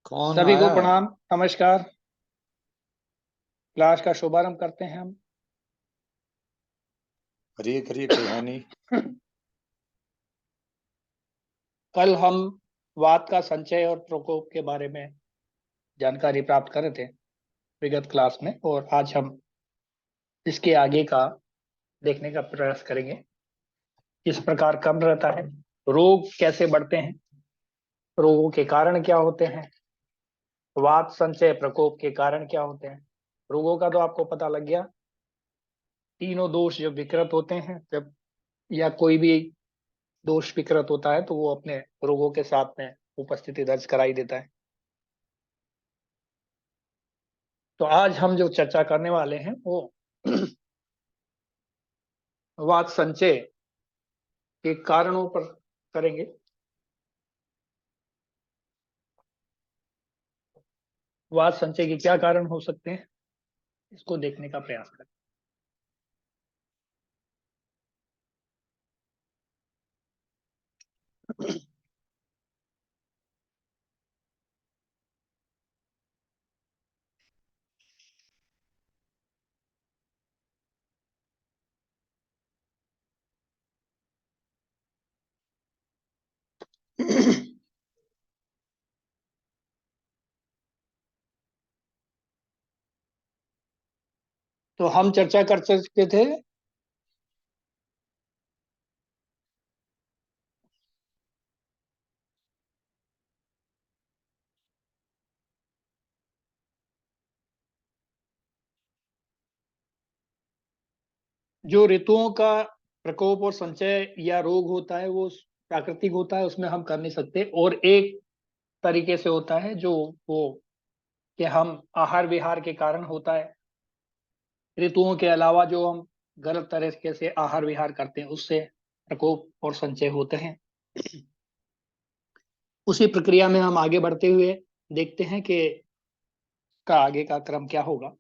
कौन सभी को आया? प्रणाम, नमस्कार। क्लास का शुभारंभ करते हैं हम। करिए करिए, कोई है नहीं। कल हम वात का संचय और प्रकोप के बारे में जानकारी प्राप्त कर रहे थे विगत क्लास में, और आज हम इसके आगे का देखने का प्रयास करेंगे। किस प्रकार कम रहता है, रोग कैसे बढ़ते हैं, रोगों के कारण क्या होते हैं, वात संचय प्रकोप के कारण क्या होते हैं। रोगों का तो आपको पता लग गया। तीनों दोष जब विकृत होते हैं, जब या कोई भी दोष विकृत होता है तो वो अपने रोगों के साथ में उपस्थिति दर्ज कराई देता है। तो आज हम जो चर्चा करने वाले हैं वो वात संचय के कारणों पर करेंगे। वात संचय के क्या कारण हो सकते हैं, इसको देखने का प्रयास करें। तो हम चर्चा कर सकते थे जो ऋतुओं का प्रकोप और संचय या रोग होता है वो प्राकृतिक होता है, उसमें हम कर नहीं सकते। और एक तरीके से होता है जो वो कि हम आहार विहार के कारण होता है। ऋतुओं के अलावा जो हम गलत तरीके से आहार विहार करते हैं उससे प्रकोप और संचय होते हैं। उसी प्रक्रिया में हम आगे बढ़ते हुए देखते हैं कि का आगे का क्रम क्या होगा।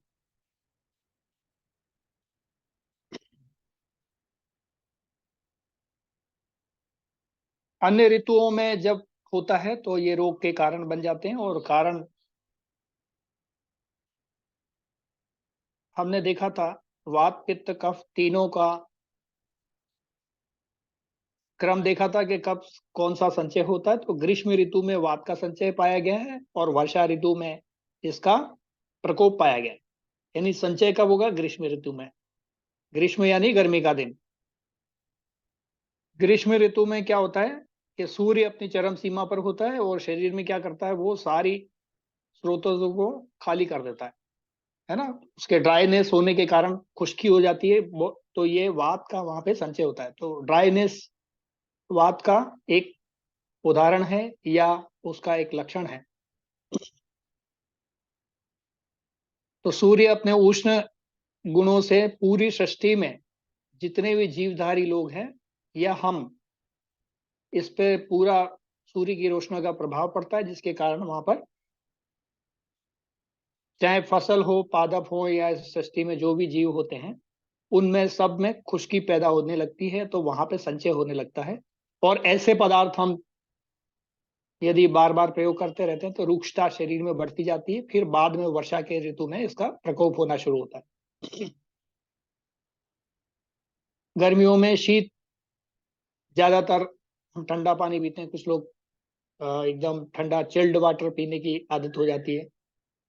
अन्य ऋतुओं में जब होता है तो ये रोग के कारण बन जाते हैं, और कारण हमने देखा था वात पित्त कफ तीनों का क्रम देखा था कि कब कौन सा संचय होता है। तो ग्रीष्म ऋतु में वात का संचय पाया गया है और वर्षा ऋतु में इसका प्रकोप पाया गया है। यानी संचय कब होगा? ग्रीष्म ऋतु में। ग्रीष्म यानी गर्मी का दिन। ग्रीष्म ऋतु में क्या होता है कि सूर्य अपनी चरम सीमा पर होता है और शरीर में क्या करता है, वो सारी स्रोतों को खाली कर देता है ना। उसके ड्राईनेस होने के कारण खुश्की हो जाती है, तो ये वात का वहां पे संचय होता है। तो ड्राईनेस वात का एक उदाहरण है या उसका एक लक्षण है। तो सूर्य अपने उष्ण गुणों से पूरी सृष्टि में जितने भी जीवधारी लोग हैं या हम, इस पे पूरा सूर्य की रोशनी का प्रभाव पड़ता है, जिसके कारण वहां पर चाहे फसल हो, पादप हो, या इस सृष्टि में जो भी जीव होते हैं उनमें सब में खुश्की पैदा होने लगती है। तो वहां पे संचय होने लगता है। और ऐसे पदार्थ हम यदि बार बार प्रयोग करते रहते हैं तो रुक्षता शरीर में बढ़ती जाती है। फिर बाद में वर्षा के ऋतु में इसका प्रकोप होना शुरू होता है। गर्मियों में शीत, ज्यादातर हम ठंडा पानी पीते हैं। कुछ लोग एकदम ठंडा चिल्ड वाटर पीने की आदत हो जाती है,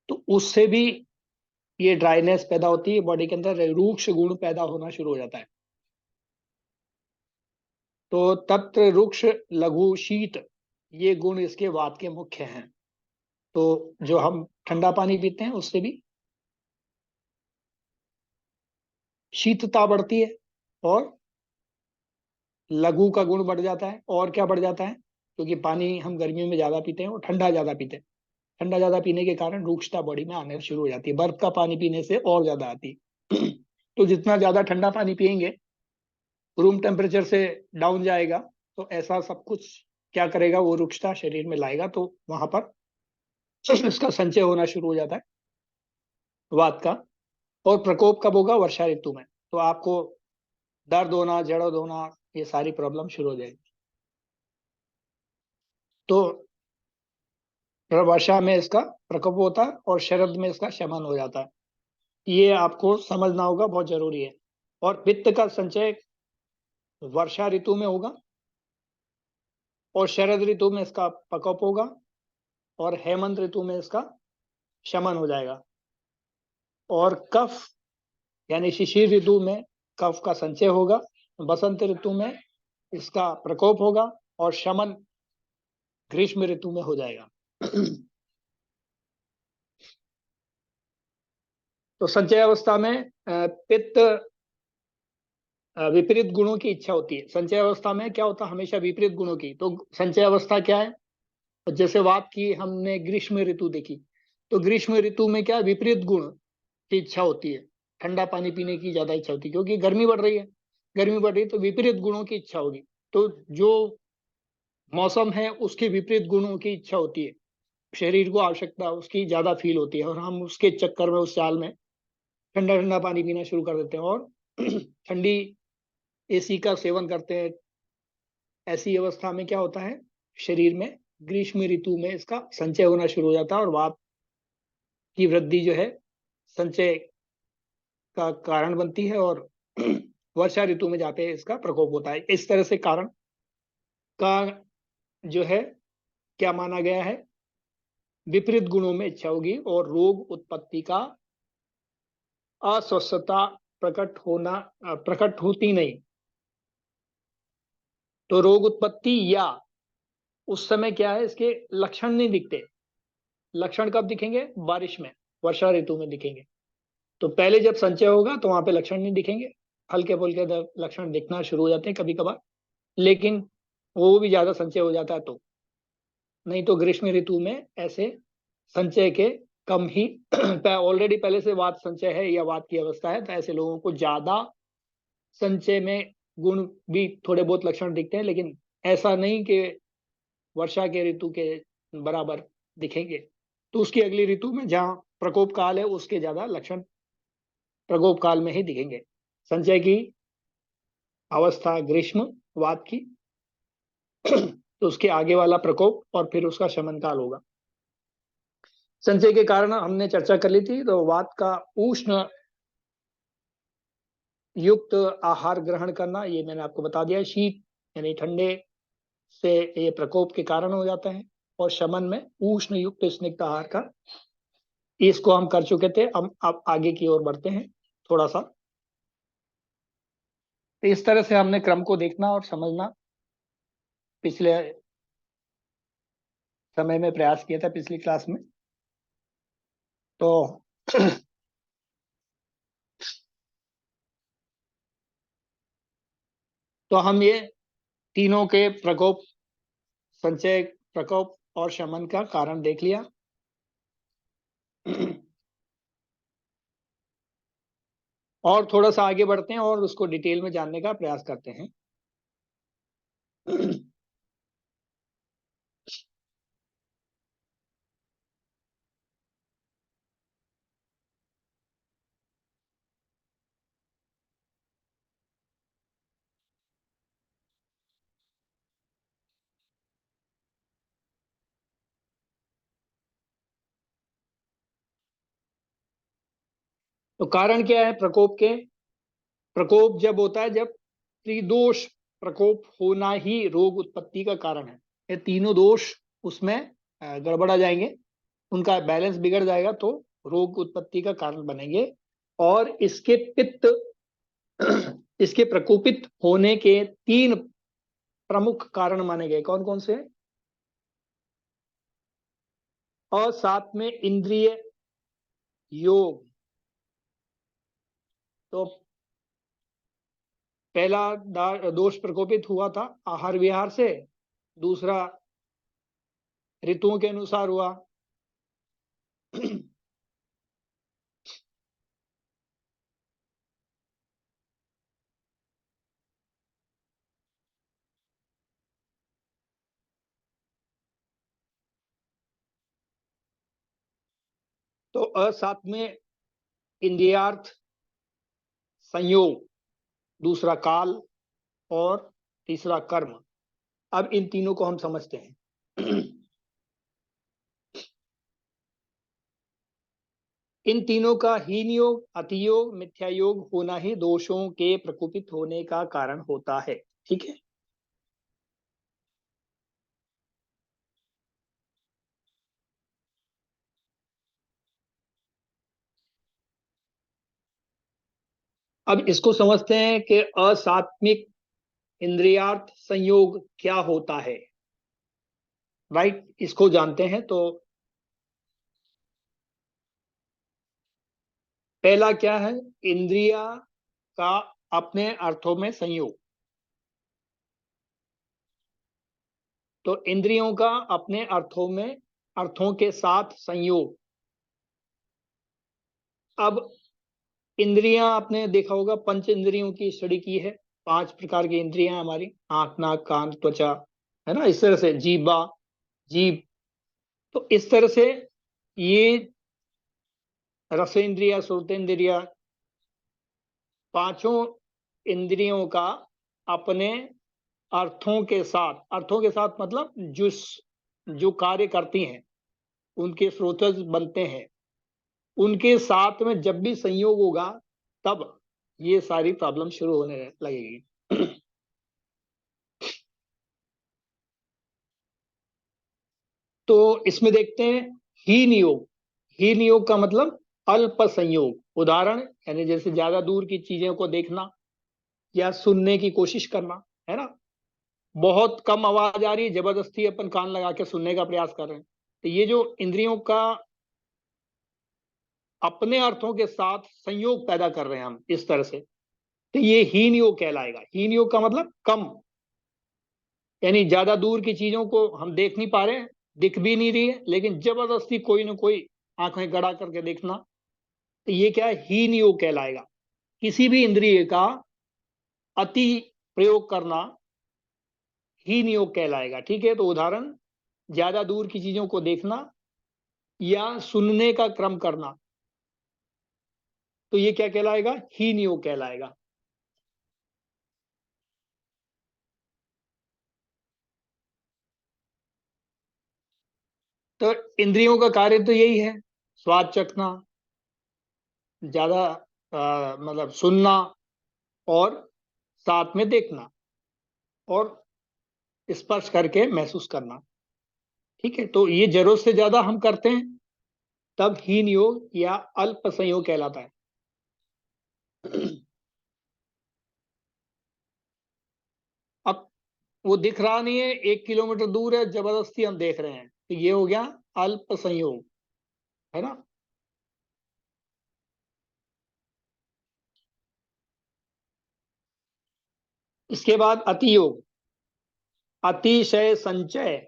तो उससे भी ये ड्राइनेस पैदा होती है, बॉडी के अंदर रूक्ष गुण पैदा होना शुरू हो जाता है। तो तत्र रुक्ष लघु शीत, ये गुण इसके वात के मुख्य हैं। तो जो हम ठंडा पानी पीते हैं उससे भी शीतता बढ़ती है और लघु का गुण बढ़ जाता है। और क्या बढ़ जाता है? क्योंकि पानी हम गर्मियों में ज्यादा पीते हैं और ठंडा ज्यादा पीते हैं। ठंडा ज्यादा पीने के कारण रुक्षता बॉडी में आने शुरू हो जाती है। बर्फ का पानी पीने से और ज्यादा आती है। तो जितना ज्यादा ठंडा पानी पियेंगे, रूम टेम्परेचर से डाउन जाएगा, तो ऐसा सब कुछ क्या करेगा, वो रुक्षता शरीर में लाएगा। तो वहां पर इसका संचय होना शुरू हो जाता है वात का। और प्रकोप कब होगा? वर्षा ऋतु में। तो आपको दर्द होना, जड़ होना, ये सारी प्रॉब्लम शुरू हो जाएगी। तो वर्षा में इसका प्रकोप होता है और शरद में इसका शमन हो जाता है। ये आपको समझना होगा, बहुत जरूरी है। और पित्त का संचय वर्षा ऋतु में होगा और शरद ऋतु में इसका प्रकोप होगा और हेमंत ऋतु में इसका शमन हो जाएगा। और कफ यानी शिशिर ऋतु में कफ का संचय होगा, बसंत ऋतु में इसका प्रकोप होगा और शमन ग्रीष्म ऋतु में हो जाएगा। तो संचय अवस्था में पित्त विपरीत गुणों की इच्छा होती है। संचय अवस्था में क्या होता है, हमेशा विपरीत गुणों की। तो संचय अवस्था क्या है, तो जैसे बात की हमने ग्रीष्म ऋतु देखी, तो ग्रीष्म ऋतु में क्या विपरीत गुण की इच्छा होती है, ठंडा पानी पीने की ज्यादा इच्छा होती है, क्योंकि गर्मी बढ़ रही है। गर्मी बढ़ रही है तो विपरीत गुणों की इच्छा होगी। तो जो मौसम है उसके विपरीत गुणों की इच्छा होती है, शरीर को आवश्यकता उसकी ज्यादा फील होती है, और हम उसके चक्कर में, उस चाल में ठंडा ठंडा पानी पीना शुरू कर देते हैं और ठंडी एसी का सेवन करते हैं। ऐसी अवस्था में क्या होता है, शरीर में ग्रीष्म ऋतु में इसका संचय होना शुरू हो जाता है और वात की वृद्धि जो है संचय का कारण बनती है, और वर्षा ऋतु में जाते इसका प्रकोप होता है। इस तरह से कारण का जो है क्या माना गया है, विपरीत गुणों में इच्छा होगी और रोग उत्पत्ति का अस्वस्थता प्रकट होती नहीं। तो रोग उत्पत्ति या उस समय क्या है, इसके लक्षण नहीं दिखते। लक्षण कब दिखेंगे, बारिश में, वर्षा ऋतु में दिखेंगे। तो पहले जब संचय होगा तो वहां पे लक्षण नहीं दिखेंगे, हल्के फुल्के लक्षण दिखना शुरू हो जाते हैं कभी कभार, लेकिन वो भी ज्यादा संचय हो जाता है तो। नहीं तो ग्रीष्म ऋतु में ऐसे संचय के कम ही ऑलरेडी पहले से वात संचय है या वात की अवस्था है, तो ऐसे लोगों को ज्यादा संचय में गुण भी थोड़े बहुत लक्षण दिखते हैं, लेकिन ऐसा नहीं कि वर्षा के ऋतु के बराबर दिखेंगे। तो उसकी अगली ऋतु में जहाँ प्रकोप काल है उसके ज्यादा लक्षण प्रकोप काल में ही दिखेंगे। संचय की अवस्था ग्रीष्म वात की, तो उसके आगे वाला प्रकोप और फिर उसका शमन काल होगा। संचय के कारण हमने चर्चा कर ली थी, तो वात का उष्ण युक्त आहार ग्रहण करना, ये मैंने आपको बता दिया। शीत यानी ठंडे से ये प्रकोप के कारण हो जाता है, और शमन में उष्ण युक्त स्निग्ध आहार का, इसको हम कर चुके थे। हम अब आगे की ओर बढ़ते हैं थोड़ा सा। तो इस तरह से हमने क्रम को देखना और समझना पिछले समय में प्रयास किया था, पिछली क्लास में। तो तो हम ये तीनों के प्रकोप, संचय, प्रकोप और शमन का कारण देख लिया। और थोड़ा सा आगे बढ़ते हैं और उसको डिटेल में जानने का प्रयास करते हैं। तो कारण क्या है प्रकोप के, प्रकोप जब होता है जब त्रिदोष प्रकोप होना ही रोग उत्पत्ति का कारण है। ये तीनों दोष उसमें गड़बड़ा जाएंगे, उनका बैलेंस बिगड़ जाएगा तो रोग उत्पत्ति का कारण बनेंगे। और इसके पित्त इसके प्रकोपित होने के तीन प्रमुख कारण माने गए, कौन कौन से, और साथ में इंद्रिय योग। तो पहला दोष प्रकोपित हुआ था आहार विहार से, दूसरा ऋतुओं के अनुसार हुआ, तो साथ में इंद्रियार्थ संयोग, दूसरा काल, और तीसरा कर्म। अब इन तीनों को हम समझते हैं। इन तीनों का हीन योग, अति योग, मिथ्या योग होना ही दोषों के प्रकोपित होने का कारण होता है। ठीक है। अब इसको समझते हैं कि असात्विक इंद्रियार्थ संयोग क्या होता है। राइट, इसको जानते हैं। तो पहला क्या है, इंद्रिया का अपने अर्थों में संयोग। तो इंद्रियों का अपने अर्थों में, अर्थों के साथ संयोग। अब इंद्रियां आपने देखा होगा, पंच इंद्रियों की स्टडी की है। 5 प्रकार की इंद्रियां हमारी, आंख, नाक, कान, त्वचा, है ना, इस तरह से जीवा, जीभ। तो इस तरह से ये रसेंद्रिया, श्रोतेंद्रिया, पांचों इंद्रियों का अपने अर्थों के साथ मतलब जो कार्य करती हैं, उनके स्रोतज बनते हैं, उनके साथ में जब भी संयोग होगा तब ये सारी प्रॉब्लम शुरू होने लगेगी। तो इसमें देखते हैं हीन योग। हीन योग का मतलब अल्प संयोग। उदाहरण यानी जैसे ज्यादा दूर की चीजों को देखना या सुनने की कोशिश करना, है ना। बहुत कम आवाज आ रही है, जबरदस्ती अपन कान लगा के सुनने का प्रयास कर रहे हैं। तो ये जो इंद्रियों का अपने अर्थों के साथ संयोग पैदा कर रहे हैं हम इस तरह से, तो ये हीन योग कहलाएगा। हीन योग का मतलब कम, यानी ज्यादा दूर की चीजों को हम देख नहीं पा रहे हैं, दिख भी नहीं रही है, लेकिन जबरदस्ती कोई ना कोई आंखें गड़ा करके देखना, तो ये क्या है, हीन योग कहलाएगा। किसी भी इंद्रिय का अति प्रयोग करना हीन योग कहलाएगा। ठीक है। तो उदाहरण, ज्यादा दूर की चीजों को देखना या सुनने का क्रम करना, तो ये क्या कहलाएगा, हीन योग कहलाएगा। तो इंद्रियों का कार्य तो यही है, स्वाद चखना, ज्यादा मतलब सुनना, और साथ में देखना, और स्पर्श करके महसूस करना। ठीक है। तो ये जरूरत से ज्यादा हम करते हैं तब हीन योग या अल्प संयोग कहलाता है। अब वो दिख रहा नहीं है, 1 किलोमीटर दूर है, जबरदस्ती हम देख रहे हैं, तो ये हो गया अल्प संयोग, है ना। इसके बाद अति योग, अतिशय संचय।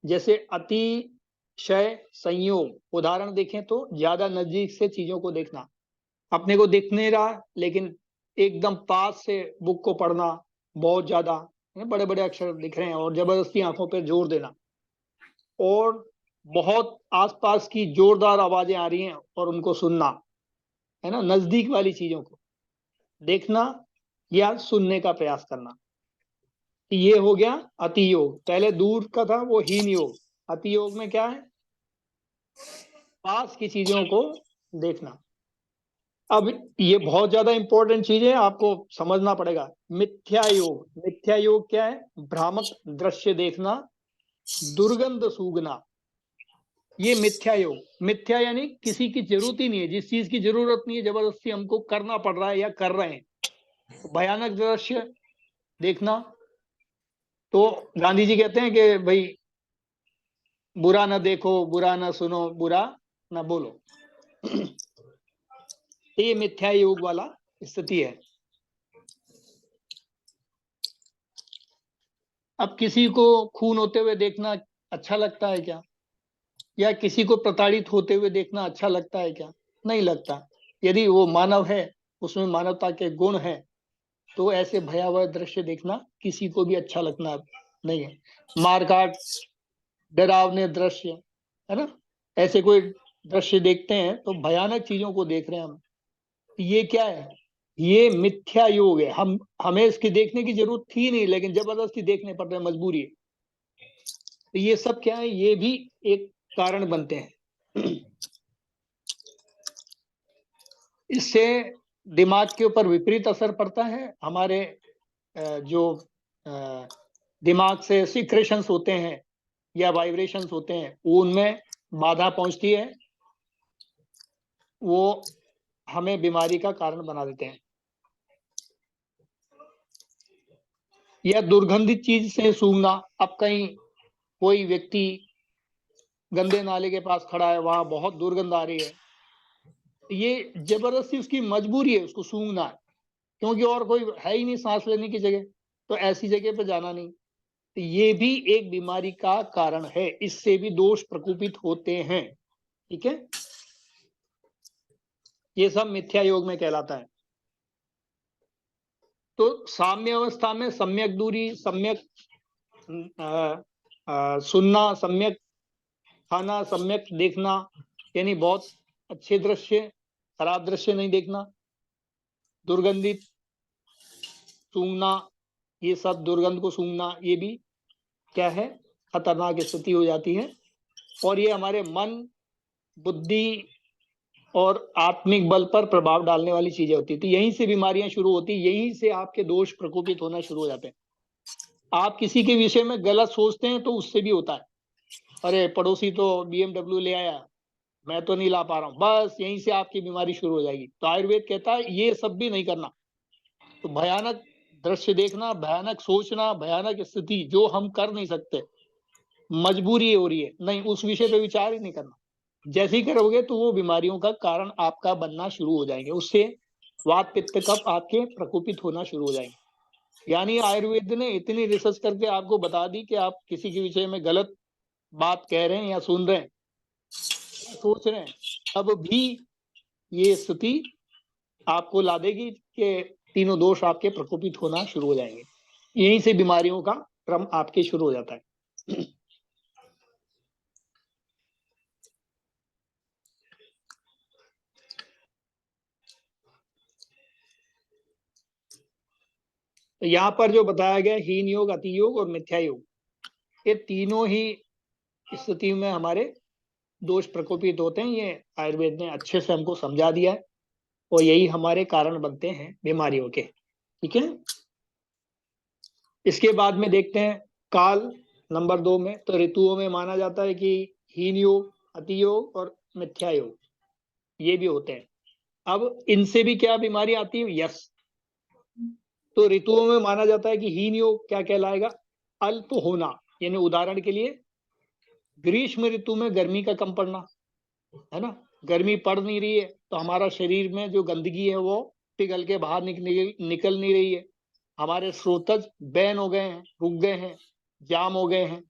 जैसे अतिशय संयोग, उदाहरण देखें तो ज्यादा नजदीक से चीजों को देखना, अपने को दिख नहीं रहा लेकिन एकदम पास से बुक को पढ़ना, बहुत ज्यादा बड़े बड़े अक्षर दिख रहे हैं और जबरदस्ती आंखों पर जोर देना, और बहुत आसपास की जोरदार आवाजें आ रही हैं और उनको सुनना, है ना, नजदीक वाली चीजों को देखना या सुनने का प्रयास करना। ये हो गया अति योग। पहले दूर का था वो हीन योग। अति योग में क्या है, पास की चीजों को देखना। अब ये बहुत ज्यादा इंपॉर्टेंट चीज है, आपको समझना पड़ेगा। मिथ्या योग, मिथ्या योग क्या है, भ्रामक दृश्य देखना, दुर्गंध सूंघना, ये मिथ्या योग। मिथ्या यानी किसी की जरूरत ही नहीं है, जिस चीज की जरूरत नहीं है जबरदस्ती हमको करना पड़ रहा है या कर रहे हैं। तो भयानक दृश्य देखना, तो गांधी जी कहते हैं कि भाई बुरा ना देखो, बुरा ना सुनो, बुरा ना बोलो। तो ये मिथ्या योग वाला स्थिति है। अब किसी को खून होते हुए देखना अच्छा लगता है क्या, या किसी को प्रताड़ित होते हुए देखना अच्छा लगता है क्या, नहीं लगता। यदि वो मानव है, उसमें मानवता के गुण हैं, तो ऐसे भयावह दृश्य देखना किसी को भी अच्छा लगना नहीं है। मारकाट, डरावने दृश्य, है ना, ऐसे कोई दृश्य देखते हैं तो भयानक चीजों को देख रहे हैं हम, ये क्या है, ये मिथ्या योग है। हमें इसकी देखने की जरूरत थी नहीं, लेकिन जबरदस्ती देखने पड़ रहे हैं, मजबूरी है। तो ये सब क्या है, ये भी एक कारण बनते हैं। इससे दिमाग के ऊपर विपरीत असर पड़ता है। हमारे जो दिमाग से सिक्रेशंस होते हैं या वाइब्रेशंस होते हैं, वो उनमें बाधा पहुंचती है, वो हमें बीमारी का कारण बना देते हैं। या दुर्गंधित चीज से सूंघना। अब कहीं कोई व्यक्ति गंदे नाले के पास खड़ा है, वहां बहुत दुर्गंध आ रही है, ये जबरदस्ती उसकी मजबूरी है, उसको सूंघना है, क्योंकि और कोई है ही नहीं सांस लेने की जगह, तो ऐसी जगह पे जाना नहीं। तो ये भी एक बीमारी का कारण है, इससे भी दोष प्रकोपित होते हैं। ठीक है, ये सब मिथ्या योग में कहलाता है। तो साम्य अवस्था में सम्यक दूरी, सम्यक सुनना, सम्यक खाना, सम्यक देखना, यानी बहुत अच्छे दृश्य, खराब दृश्य नहीं देखना, दुर्गंधित सूंघना, ये सब दुर्गंध को सूंघना, ये भी क्या है, खतरनाक स्थिति हो जाती है। और ये हमारे मन, बुद्धि और आत्मिक बल पर प्रभाव डालने वाली चीजें होती थी। यहीं से बीमारियां शुरू होती, यहीं से आपके दोष प्रकोपित होना शुरू हो जाते हैं। आप किसी के विषय में गलत सोचते हैं तो उससे भी होता है। अरे पड़ोसी तो BMW ले आया, मैं तो नहीं ला पा रहा हूं, बस यहीं से आपकी बीमारी शुरू हो जाएगी। तो आयुर्वेद कहता है ये सब भी नहीं करना। तो भयानक दृश्य देखना, भयानक सोचना, भयानक स्थिति जो हम कर नहीं सकते, मजबूरी हो रही है, नहीं, उस विषय पे विचार ही नहीं करना। जैसे ही करोगे तो वो बीमारियों का कारण आपका बनना शुरू हो जाएंगे, उससे वात पित्त कफ आपके प्रकोपित होना शुरू हो जाएंगे। यानी आयुर्वेद ने इतनी रिसर्च करके आपको बता दी कि आप किसी के विषय में गलत बात कह रहे हैं या सुन रहे हैं, सोच रहे हैं, तब भी ये स्थिति आपको ला देगी कि तीनों दोष आपके प्रकोपित होना शुरू हो जाएंगे। यहीं से बीमारियों का क्रम आपके शुरू हो जाता है। तो यहाँ पर जो बताया गया हीन योग, अति योग और मिथ्या योग, ये तीनों ही स्थिति में हमारे दोष प्रकोपित होते हैं। ये आयुर्वेद ने अच्छे से हमको समझा दिया है, और यही हमारे कारण बनते हैं बीमारियों के। ठीक है, इसके बाद में देखते हैं काल नंबर 2 में। तो ऋतुओं में माना जाता है कि हीन योग, अति योग और मिथ्या योग ये भी होते हैं। अब इनसे भी क्या बीमारी आती है? यस। तो ऋतुओं में माना जाता है कि हीन योग क्या कहलाएगा? अल्प होना। यानी उदाहरण के लिए ग्रीष्म ऋतु में गर्मी का कम पड़ना, है ना, गर्मी पड़ नहीं रही है तो हमारा शरीर में जो गंदगी है वो पिघल के बाहर निकल नहीं रही है, हमारे स्रोतज बैन हो गए हैं, रुक गए हैं, जाम हो गए हैं।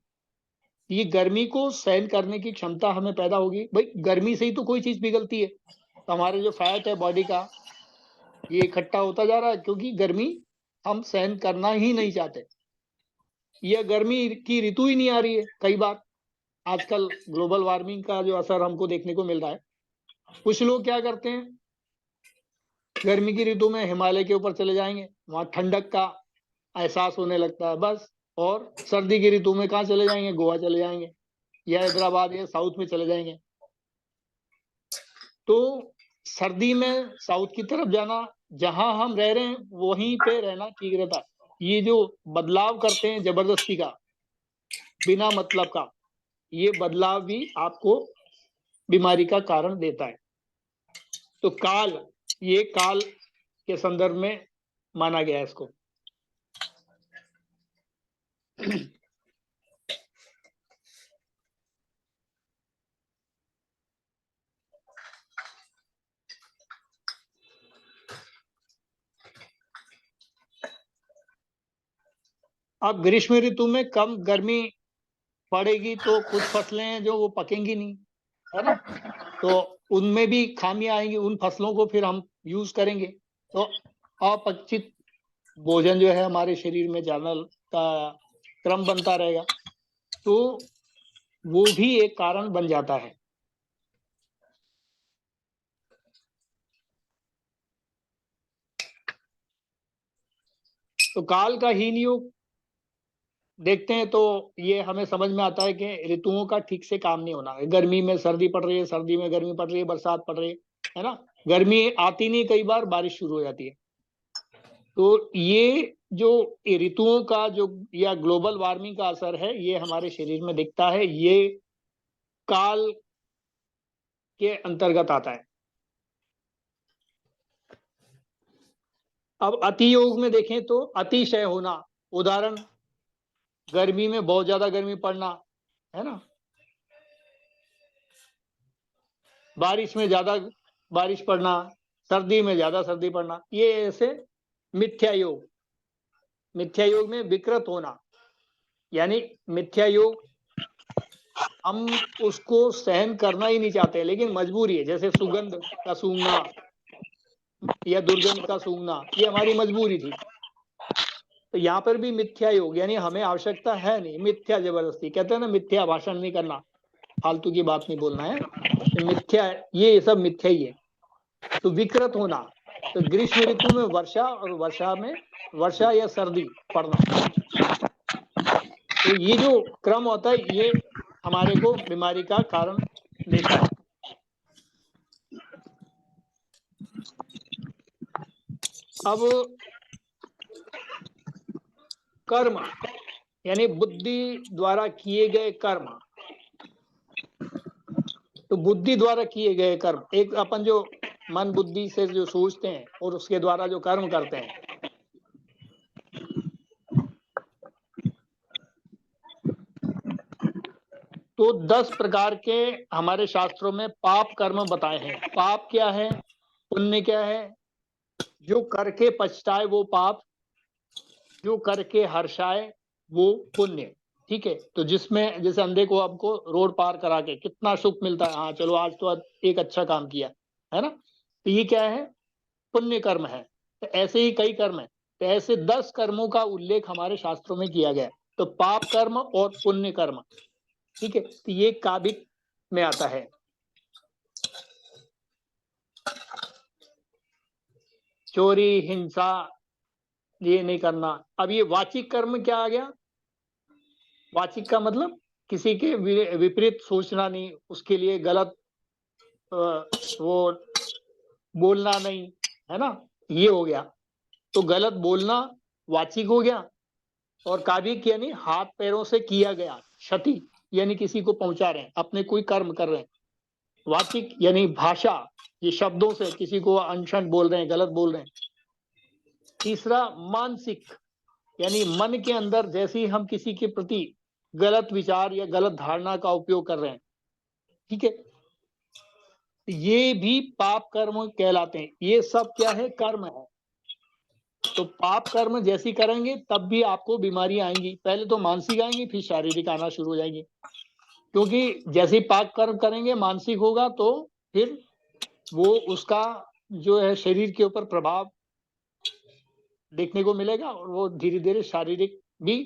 ये गर्मी को सहन करने की क्षमता हमें पैदा होगी। भाई गर्मी से ही तो कोई चीज पिघलती है, तो हमारे जो फैट है बॉडी का ये इकट्ठा होता जा रहा है, क्योंकि गर्मी हम सहन करना ही नहीं चाहते। यह गर्मी की ऋतु ही नहीं आ रही है। कई बार आजकल ग्लोबल वार्मिंग का जो असर हमको देखने को मिल रहा है, कुछ लोग क्या करते हैं, गर्मी की ऋतु में हिमालय के ऊपर चले जाएंगे, वहां ठंडक का एहसास होने लगता है बस। और सर्दी की ऋतु में कहाँ चले जाएंगे? गोवा चले जाएंगे या हैदराबाद या साउथ में चले जाएंगे। तो सर्दी में साउथ की तरफ जाना, जहां हम रह रहे हैं वहीं पे रहना ठीक रहता है। ये जो बदलाव करते हैं जबरदस्ती का, बिना मतलब का, ये बदलाव भी आपको बीमारी का कारण देता है। तो काल, ये काल के संदर्भ में माना गया है इसको। अब ग्रीष्म ऋतु में कम गर्मी पड़ेगी तो कुछ फसलें हैं जो वो पकेंगी नहीं, है ना, तो उनमें भी खामियां आएंगी, उन फसलों को फिर हम यूज करेंगे, तो अपचित भोजन जो है हमारे शरीर में जाना का क्रम बनता रहेगा, तो वो भी एक कारण बन जाता है। तो काल का हीन योग देखते हैं तो ये हमें समझ में आता है कि ऋतुओं का ठीक से काम नहीं होना। गर्मी में सर्दी पड़ रही है, सर्दी में गर्मी पड़ रही है, बरसात पड़ रही है ना, गर्मी आती नहीं, कई बार बारिश शुरू हो जाती है। तो ये जो ऋतुओं का जो या ग्लोबल वार्मिंग का असर है, ये हमारे शरीर में दिखता है, ये काल के अंतर्गत आता है। अब अति योग में देखें तो अतिशय होना, उदाहरण गर्मी में बहुत ज्यादा गर्मी पड़ना, है ना, बारिश में ज्यादा बारिश पड़ना, सर्दी में ज्यादा सर्दी पड़ना, ये ऐसे मिथ्या योग। मिथ्या योग में विकृत होना, यानी मिथ्या योग हम उसको सहन करना ही नहीं चाहते, लेकिन मजबूरी है। जैसे सुगंध का सूंघना या दुर्गंध का सूंघना, ये हमारी मजबूरी थी। तो यहाँ पर भी मिथ्या योग, यानी हमें आवश्यकता है नहीं, मिथ्या जबरदस्ती। कहते हैं ना, मिथ्या भाषण नहीं करना, फालतू की बात नहीं बोलना है, तो मिथ्या, ये सब मिथ्या ही है। तो विकृत होना, तो ग्रीष्म ऋतु में वर्षा, और वर्षा में वर्षा या सर्दी पड़ना, तो ये जो क्रम होता है, ये हमारे को बीमारी का कारण देता है। अब कर्म, यानी बुद्धि द्वारा किए गए कर्म। तो बुद्धि द्वारा किए गए कर्म, एक अपन जो मन बुद्धि से जो सोचते हैं और उसके द्वारा जो कर्म करते हैं, तो 10 प्रकार के हमारे शास्त्रों में पाप कर्म बताए हैं। पाप क्या है, पुण्य क्या है? जो करके पछताए वो पाप, जो करके हर्षाए वो पुण्य। ठीक है, तो जिसमें जैसे अंधे को आपको रोड पार करा के कितना सुख मिलता है, हाँ चलो आज तो एक अच्छा काम किया, है ना, तो ये क्या है, पुण्य कर्म है। तो ऐसे ही कई कर्म है, तो ऐसे 10 कर्मों का उल्लेख हमारे शास्त्रों में किया गया है। तो पाप कर्म और पुण्य कर्म, ठीक है, तो ये काबिक में आता है। चोरी, हिंसा, ये नहीं करना। अब ये वाचिक कर्म क्या आ गया? वाचिक का मतलब किसी के विपरीत सोचना नहीं, उसके लिए गलत वो बोलना नहीं, है ना, ये हो गया। तो गलत बोलना वाचिक हो गया। और काबिक यानी हाथ पैरों से किया गया क्षति, यानी किसी को पहुंचा रहे हैं, अपने कोई कर्म कर रहे हैं। वाचिक यानी भाषा, ये शब्दों से किसी को अनशन बोल रहे हैं, गलत बोल रहे हैं। तीसरा मानसिक, यानी मन के अंदर जैसे ही हम किसी के प्रति गलत विचार या गलत धारणा का उपयोग कर रहे हैं, ठीक है, ये भी पाप कर्म कहलाते हैं। ये सब क्या है, कर्म है। तो पाप कर्म जैसी करेंगे तब भी आपको बीमारी आएंगी, पहले तो मानसिक आएंगी, फिर शारीरिक आना शुरू हो जाएंगी। क्योंकि जैसे पाप कर्म करेंगे मानसिक होगा, तो फिर वो उसका जो है शरीर के ऊपर प्रभाव देखने को मिलेगा, और वो धीरे धीरे शारीरिक भी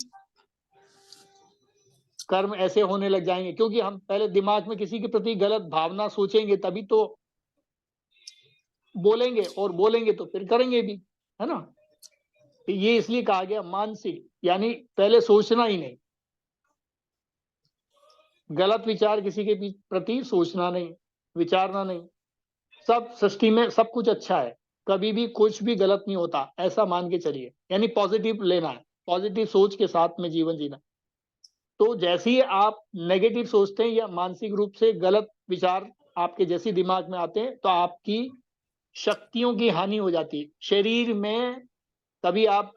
कर्म ऐसे होने लग जाएंगे। क्योंकि हम पहले दिमाग में किसी के प्रति गलत भावना सोचेंगे, तभी तो बोलेंगे, और बोलेंगे तो फिर करेंगे भी, है ना। तो ये इसलिए कहा गया मानसिक, यानी पहले सोचना ही नहीं, गलत विचार किसी के प्रति सोचना नहीं, विचारना नहीं। सब सृष्टि में सब कुछ अच्छा है, कभी भी कुछ भी गलत नहीं होता, ऐसा मान के चलिए। यानी पॉजिटिव लेना है, पॉजिटिव सोच के साथ में जीवन जीना। तो जैसे ही आप नेगेटिव सोचते हैं या मानसिक रूप से गलत विचार आपके जैसे दिमाग में आते हैं, तो आपकी शक्तियों की हानि हो जाती है शरीर में। तभी आप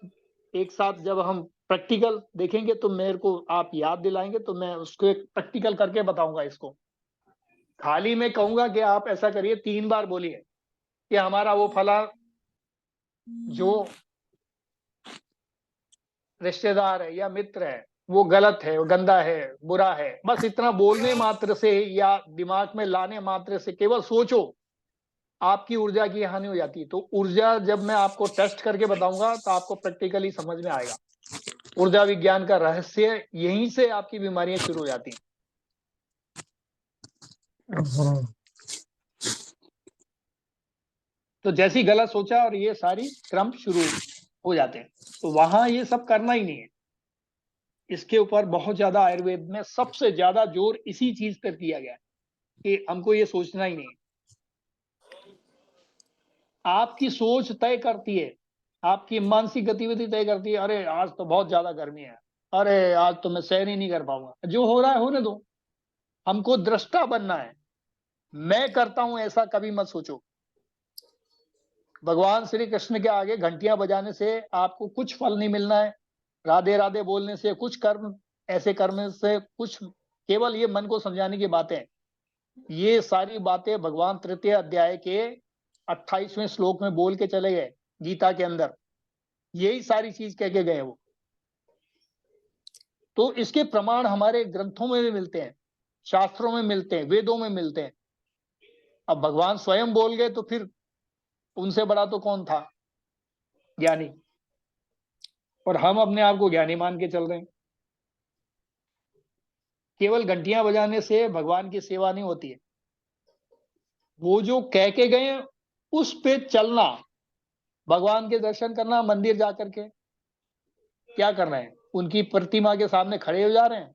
एक साथ जब हम प्रैक्टिकल देखेंगे तो मेरे को आप याद दिलाएंगे, तो मैं उसको एक प्रैक्टिकल करके बताऊंगा इसको। खाली मैं कहूंगा कि आप ऐसा करिए, 3 बार बोलिए कि हमारा वो फला जो रिश्तेदार है या मित्र है वो गलत है, वो गंदा है, बुरा है। बस इतना बोलने मात्र से या दिमाग में लाने मात्र से, केवल सोचो, आपकी ऊर्जा की हानि हो जाती है। तो ऊर्जा जब मैं आपको टेस्ट करके बताऊंगा तो आपको प्रैक्टिकली समझ में आएगा। ऊर्जा विज्ञान का रहस्य, यहीं से आपकी बीमारियां शुरू हो जाती हैं। तो जैसी गलत सोचा और ये सारी क्रम शुरू हो जाते हैं। तो वहां ये सब करना ही नहीं है। इसके ऊपर बहुत ज्यादा आयुर्वेद में सबसे ज्यादा जोर इसी चीज पर दिया गया है कि हमको ये सोचना ही नहीं है। आपकी सोच तय करती है, आपकी मानसिक गतिविधि तय करती है, अरे आज तो बहुत ज्यादा गर्मी है, अरे आज तो मैं सहन ही नहीं कर पाऊंगा। जो हो रहा है होने दो, हमको दृष्टा बनना है। मैं करता हूं ऐसा कभी मत सोचो। भगवान श्री कृष्ण के आगे घंटियां बजाने से आपको कुछ फल नहीं मिलना है, राधे राधे बोलने से कुछ कर्म, ऐसे कर्म से कुछ, केवल ये मन को समझाने की बातें। ये सारी बातें भगवान तृतीय अध्याय के 28वें श्लोक में बोल के चले गए गीता के अंदर, यही सारी चीज कह के गए वो। तो इसके प्रमाण हमारे ग्रंथों में भी मिलते हैं, शास्त्रों में मिलते हैं, वेदों में मिलते हैं। अब भगवान स्वयं बोल गए तो फिर उनसे बड़ा तो कौन था ज्ञानी, और हम अपने आप को ज्ञानी मान के चल रहे हैं। केवल घंटियां बजाने से भगवान की सेवा नहीं होती है, वो जो कह के गए उस पे चलना, भगवान के दर्शन करना, मंदिर जाकर के क्या कर रहे हैं, उनकी प्रतिमा के सामने खड़े हो जा रहे हैं,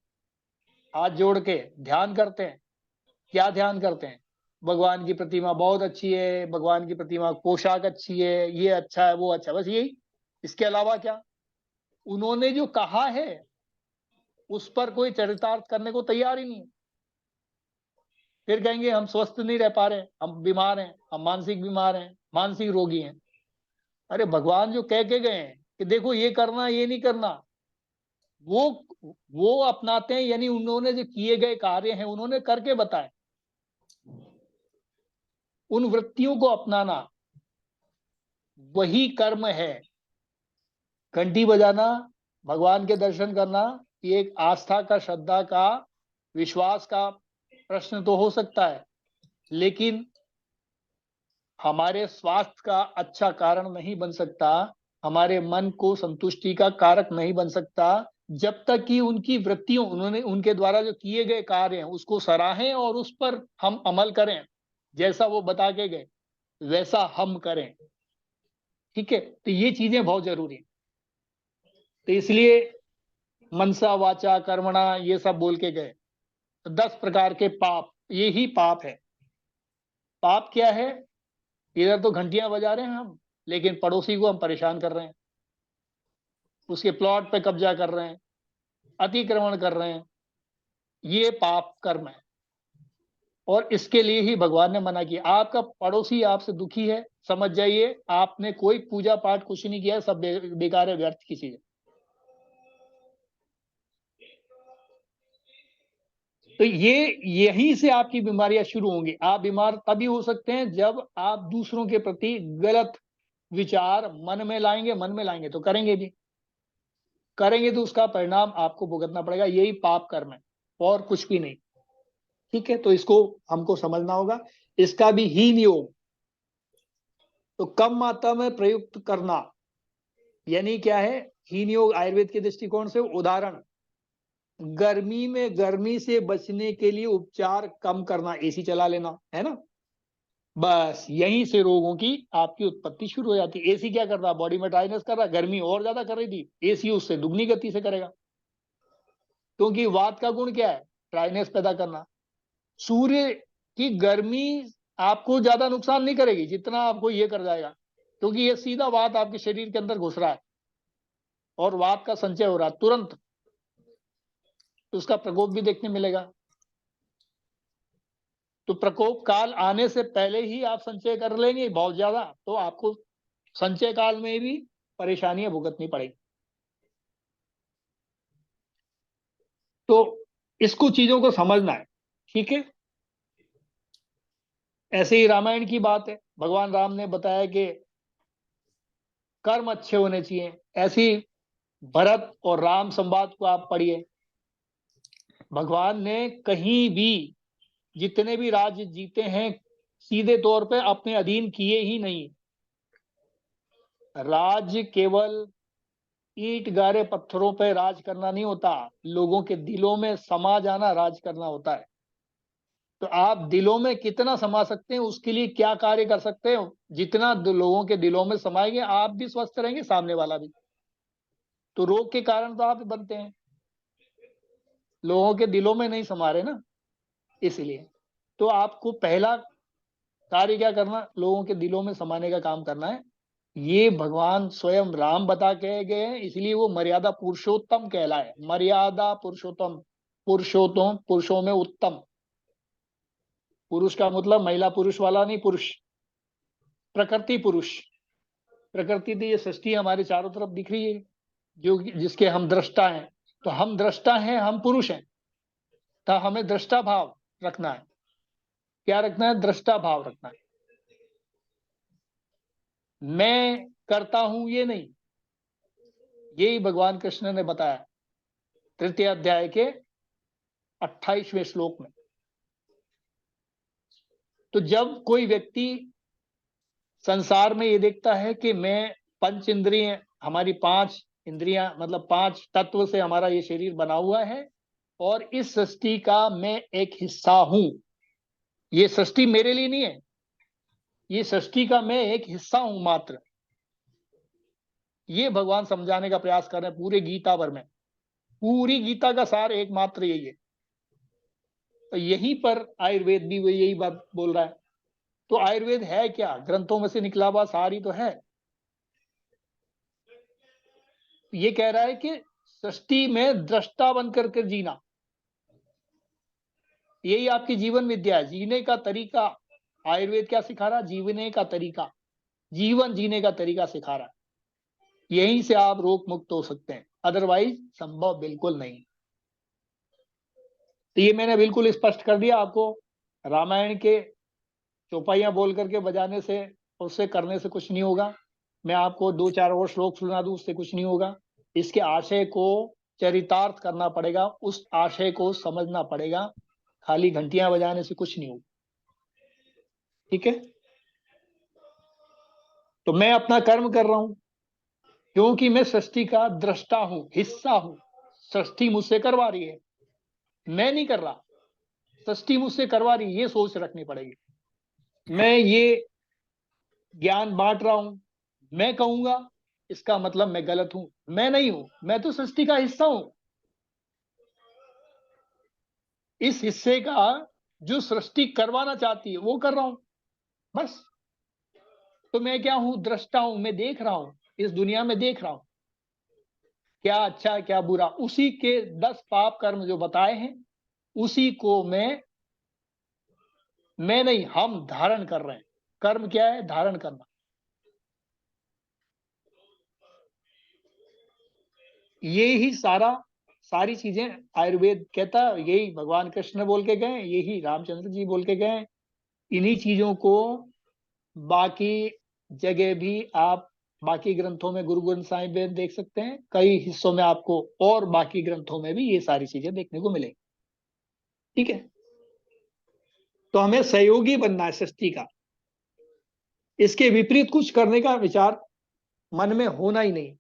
हाथ जोड़ के ध्यान करते हैं। क्या ध्यान करते हैं, भगवान की प्रतिमा बहुत अच्छी है, भगवान की प्रतिमा पोशाक अच्छी है, ये अच्छा है, वो अच्छा है, बस यही। इसके अलावा क्या, उन्होंने जो कहा है उस पर कोई चरितार्थ करने को तैयार ही नहीं है। फिर कहेंगे हम स्वस्थ नहीं रह पा रहे, हम बीमार हैं, हम मानसिक बीमार हैं, मानसिक रोगी हैं। अरे भगवान जो कह के गए हैं कि देखो ये करना, ये नहीं करना, वो वो अपनाते हैं, यानी उन्होंने जो किए गए कार्य हैं उन्होंने करके बताए। उन वृत्तियों को अपनाना वही कर्म है। घंटी बजाना, भगवान के दर्शन करना, ये एक आस्था का, श्रद्धा का, विश्वास का प्रश्न तो हो सकता है, लेकिन हमारे स्वास्थ्य का अच्छा कारण नहीं बन सकता, हमारे मन को संतुष्टि का कारक नहीं बन सकता, जब तक कि उनकी वृत्तियों, उन्होंने उनके द्वारा जो किए गए कार्य हैं उसको सराहें और उस पर हम अमल करें, जैसा वो बता के गए वैसा हम करें। ठीक है, तो ये चीजें बहुत जरूरी है। तो इसलिए मनसा वाचा कर्मणा ये सब बोल के गए। तो 10 प्रकार के पाप, ये ही पाप है। पाप क्या है, इधर तो घंटियां बजा रहे हैं हम, लेकिन पड़ोसी को हम परेशान कर रहे हैं, उसके प्लॉट पे कब्जा कर रहे हैं, अतिक्रमण कर रहे हैं, ये पाप कर्म है। और इसके लिए ही भगवान ने मना किया। आपका पड़ोसी आपसे दुखी है, समझ जाइए आपने कोई पूजा पाठ कुछ नहीं किया, सब बेकार है, व्यर्थ की चीज है। तो ये यहीं से आपकी बीमारियां शुरू होंगी। आप बीमार तभी हो सकते हैं जब आप दूसरों के प्रति गलत विचार मन में लाएंगे, मन में लाएंगे तो करेंगे भी, करेंगे तो उसका परिणाम आपको भुगतना पड़ेगा। यही पाप कर्म है और कुछ भी नहीं। ठीक है, तो इसको हमको समझना होगा। इसका भी हीन योग, तो कम मात्रा में प्रयुक्त करना, यानी क्या है हीन योग आयुर्वेद के दृष्टिकोण से। उदाहरण, गर्मी में गर्मी से बचने के लिए उपचार कम करना, एसी चला लेना, है ना, बस यहीं से रोगों की आपकी उत्पत्ति शुरू हो जाती है। एसी क्या कर रहा, बॉडी में ड्राइनेस कर रहा, गर्मी और ज्यादा कर रही थी, एसी उससे दुगनी गति से करेगा, क्योंकि वात का गुण क्या है, ड्राइनेस पैदा करना। सूर्य की गर्मी आपको ज्यादा नुकसान नहीं करेगी जितना आपको ये कर जाएगा, क्योंकि ये सीधा वात आपके शरीर के अंदर घुस रहा है और वात का संचय हो रहा है तुरंत, तो उसका प्रकोप भी देखने मिलेगा। तो प्रकोप काल आने से पहले ही आप संचय कर लेंगे बहुत ज्यादा, तो आपको संचय काल में भी परेशानियां भुगतनी पड़ेगी। तो इसको चीजों को समझना है। ठीक है, ऐसे ही रामायण की बात है, भगवान राम ने बताया कि कर्म अच्छे होने चाहिए। ऐसी भरत और राम संवाद को आप पढ़िए, भगवान ने कहीं भी जितने भी राज्य जीते हैं सीधे तौर पे अपने अधीन किए ही नहीं। राज्य केवल ईंट गारे पत्थरों पे राज करना नहीं होता, लोगों के दिलों में समा जाना राज करना होता है। तो आप दिलों में कितना समा सकते हैं, उसके लिए क्या कार्य कर सकते हो, जितना लोगों के दिलों में समाएंगे आप भी स्वस्थ रहेंगे, सामने वाला भी। तो रोग के कारण तो आप बनते हैं, लोगों के दिलों में नहीं समा रहे ना, इसलिए। तो आपको पहला कार्य क्या करना, लोगों के दिलों में समाने का काम करना है। ये भगवान स्वयं राम बता के गए हैं, इसलिए वो मर्यादा पुरुषोत्तम कहलाए। मर्यादा पुरुषोत्तम, पुरुषोत्तम पुरुषों में उत्तम। पुरुष का मतलब महिला पुरुष वाला नहीं, पुरुष प्रकृति पुरुष। प्रकृति तो ये सृष्टि हमारे चारों तरफ दिख रही है, जो जिसके हम दृष्टा हैं। तो हम दृष्टा हैं, हम पुरुष हैं, तो हमें दृष्टा भाव रखना है। क्या रखना है? दृष्टा भाव रखना है। मैं करता हूं ये नहीं, यही भगवान कृष्ण ने बताया तृतीय अध्याय के 28वें श्लोक में। तो जब कोई व्यक्ति संसार में ये देखता है कि मैं पंच इंद्रिय, हमारी पांच इंद्रियां मतलब पांच तत्व से हमारा ये शरीर बना हुआ है, और इस सृष्टि का मैं एक हिस्सा हूं। ये सृष्टि मेरे लिए नहीं है, ये सृष्टि का मैं एक हिस्सा हूं मात्र। ये भगवान समझाने का प्रयास कर रहे हैं पूरे गीता भर में। पूरी गीता का सार एकमात्र यही है। तो यहीं पर आयुर्वेद भी वो यही बात बोल रहा है। तो आयुर्वेद है क्या? ग्रंथों में से निकला हुआ सार ही तो है। ये कह रहा है कि सृष्टि में दृष्टा बनकर के जीना, यही आपकी जीवन विद्या है, जीने का तरीका। आयुर्वेद क्या सिखा रहा? जीवने का तरीका, जीवन जीने का तरीका सिखा रहा है। यहीं से आप रोग मुक्त हो सकते हैं, अदरवाइज संभव बिल्कुल नहीं। तो ये मैंने बिल्कुल स्पष्ट कर दिया आपको। रामायण के चौपाइयां बोल करके बजाने से, उससे करने से कुछ नहीं होगा। मैं आपको दो चार और श्लोक सुना दूं, उससे कुछ नहीं होगा। इसके आशय को चरितार्थ करना पड़ेगा, उस आशय को समझना पड़ेगा। खाली घंटियां बजाने से कुछ नहीं होगा। ठीक है? तो मैं अपना कर्म कर रहा हूं, क्योंकि मैं सृष्टि का दृष्टा हूं, हिस्सा हूं। सृष्टि मुझसे करवा रही है, मैं नहीं कर रहा। सृष्टि मुझसे करवा रही है, ये सोच रखनी पड़ेगी। मैं ये ज्ञान बांट रहा हूं, मैं कहूंगा इसका मतलब मैं गलत हूं। मैं नहीं हूं, मैं तो सृष्टि का हिस्सा हूं। इस हिस्से का जो सृष्टि करवाना चाहती है वो कर रहा हूं, बस। तो मैं क्या हूं? दृष्टा हूं। मैं देख रहा हूं, इस दुनिया में देख रहा हूं क्या अच्छा है क्या बुरा। उसी के 10 पाप कर्म जो बताए हैं, उसी को मैं नहीं, हम धारण कर रहे हैं। कर्म क्या है? धारण करना। ये ही सारी चीजें आयुर्वेद कहता है, यही भगवान कृष्ण बोल के गए, यही रामचंद्र जी बोल के गए। इन्हीं चीजों को बाकी जगह भी आप बाकी ग्रंथों में, गुरु ग्रंथ साहिब में देख सकते हैं। कई हिस्सों में आपको और बाकी ग्रंथों में भी ये सारी चीजें देखने को मिलेंगी। ठीक है? तो हमें सहयोगी बनना है सृष्टि का। इसके विपरीत कुछ करने का विचार मन में होना ही नहीं।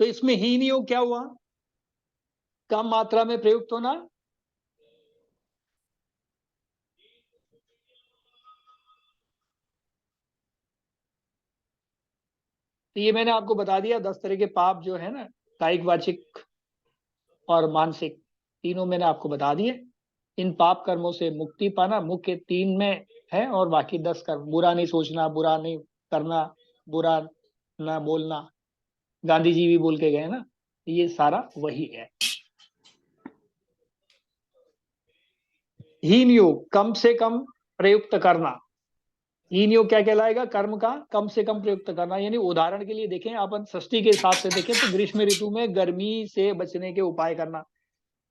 तो इसमें हीन योग क्या हुआ? कम मात्रा में प्रयुक्त होना। तो ये मैंने आपको बता दिया, 10 तरह के पाप जो है ना, कायिक, वाचिक और मानसिक, तीनों मैंने आपको बता दिए। इन पाप कर्मों से मुक्ति पाना मुख्य 3 में है, और बाकी 10 कर्म, बुरा नहीं सोचना, बुरा नहीं करना, बुरा ना बोलना, गांधी जी भी बोल के गए ना, ये सारा वही है। हीन योग, कम से कम प्रयुक्त करना। हीन योग क्या कहलाएगा? कर्म का कम से कम प्रयुक्त करना। यानी उदाहरण के लिए देखें, अपन सृष्टि के हिसाब से देखें तो ग्रीष्म ऋतु में गर्मी से बचने के उपाय करना।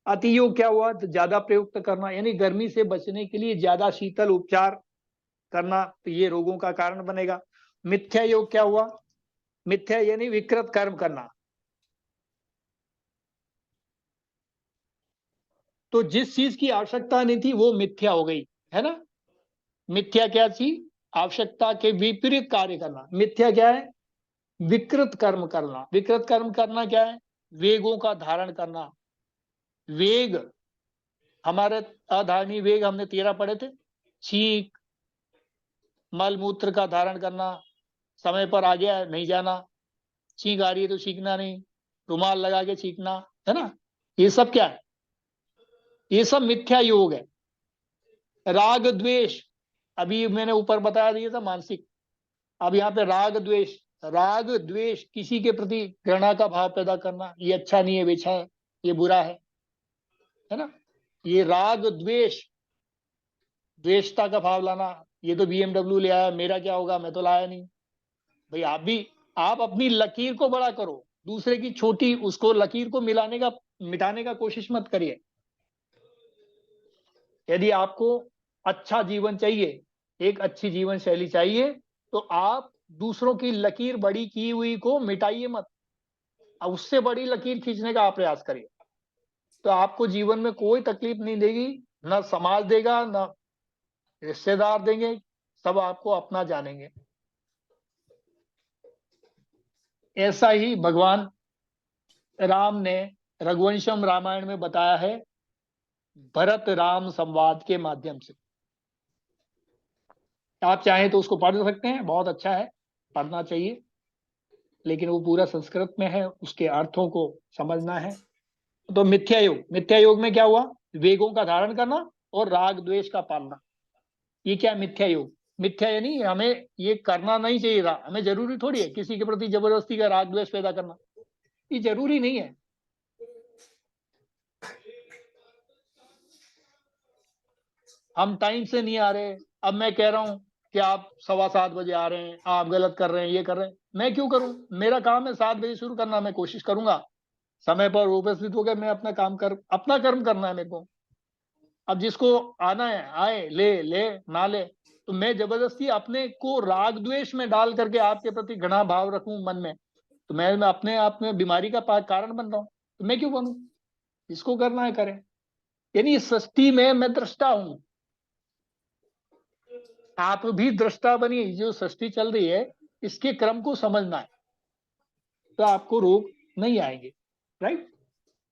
अति योग क्या हुआ? तो ज्यादा प्रयुक्त करना, यानी गर्मी से बचने के लिए ज्यादा शीतल उपचार करना, तो ये रोगों का कारण बनेगा। मिथ्या योग क्या हुआ? मिथ्या यानी विकृत कर्म करना। तो जिस चीज की आवश्यकता नहीं थी वो मिथ्या हो गई, है ना? मिथ्या क्या थी? आवश्यकता के विपरीत कार्य करना। मिथ्या क्या है? विकृत कर्म करना। विकृत कर्म करना क्या है? वेगों का धारण करना। वेग, हमारे अधारणी वेग हमने 13 पढ़े थे। छींक, मल मूत्र का धारण करना, समय पर आ गया नहीं जाना, छींक आ रही है तो छींकना नहीं, रुमाल लगा के छींकना, है ना, ये सब क्या है, ये सब मिथ्या योग है। राग द्वेष, अभी मैंने ऊपर बता दिया था मानसिक, अब यहाँ पे राग द्वेष, राग द्वेष किसी के प्रति घृणा का भाव पैदा करना, ये अच्छा नहीं है, बेचा है, ये बुरा है ना, ये राग द्वेष, द्वेषता का भाव लाना, ये तो BMW ले आया, मेरा क्या होगा, मैं तो लाया नहीं। भाई आप भी, आप अपनी लकीर को बड़ा करो, दूसरे की छोटी, उसको लकीर को मिटाने का कोशिश मत करिए। यदि आपको अच्छा जीवन चाहिए, एक अच्छी जीवन शैली चाहिए, तो आप दूसरों की लकीर बड़ी की हुई को मिटाइए मत, अब उससे बड़ी लकीर खींचने का आप प्रयास करिए, तो आपको जीवन में कोई तकलीफ नहीं देगी, ना समाज देगा, ना रिश्तेदार देंगे, सब आपको अपना जानेंगे। ऐसा ही भगवान राम ने रघुवंशम रामायण में बताया है, भरत राम संवाद के माध्यम से। आप चाहें तो उसको पढ़ सकते हैं, बहुत अच्छा है, पढ़ना चाहिए, लेकिन वो पूरा संस्कृत में है, उसके अर्थों को समझना है। तो मिथ्या योग, मिथ्या योग में क्या हुआ, वेगों का धारण करना और राग द्वेष का पालना, ये क्या मिथ्या योग। मिथ्या यानी हमें ये करना नहीं चाहिए था, हमें जरूरी थोड़ी है किसी के प्रति जबरदस्ती का राग द्वेष पैदा करना, ये जरूरी नहीं है। हम टाइम से नहीं आ रहे, अब मैं कह रहा हूं कि आप 7:15 बजे आ रहे हैं, आप गलत कर रहे हैं, ये कर रहे हैं, मैं क्यों करूं, मेरा काम है 7 बजे शुरू करना, मैं कोशिश करूंगा समय पर उपस्थित होकर मैं अपना काम कर, अपना कर्म करना है मेरे को। अब जिसको आना है आए, ले ले ना ले, तो मैं जबरदस्ती अपने को राग द्वेष में डाल करके आपके प्रति घृणा भाव रखूं मन में, तो मैं अपने आप में बीमारी का कारण बन रहा हूं, तो मैं क्यों बनूं, जिसको करना है करें। यानी सृष्टि में मैं दृष्टा हूं, आप भी दृष्टा बनिए, जो सृष्टि चल रही है इसके क्रम को समझना है, तो आपको रोग नहीं आएंगे। राइट,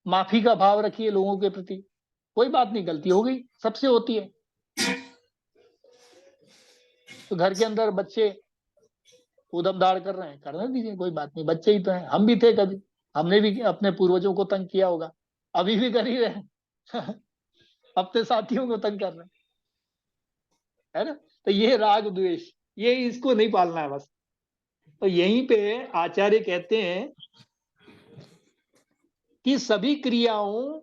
माफी का भाव रखिए लोगों के प्रति, कोई बात नहीं, गलती हो गई, सबसे होती है। तो घर के अंदर बच्चे उदमदार कर रहे हैं, करने दीजिए, कोई बात नहीं, बच्चे ही तो हैं, हम भी थे कभी, हमने भी अपने पूर्वजों को तंग किया होगा, अभी भी कर ही रहे हैं अपने साथियों को तंग कर रहे हैं, है ना। तो ये राग द्वेष, ये इसको नहीं पालना है बस। तो यहीं पे आचार्य कहते हैं कि सभी क्रियाओं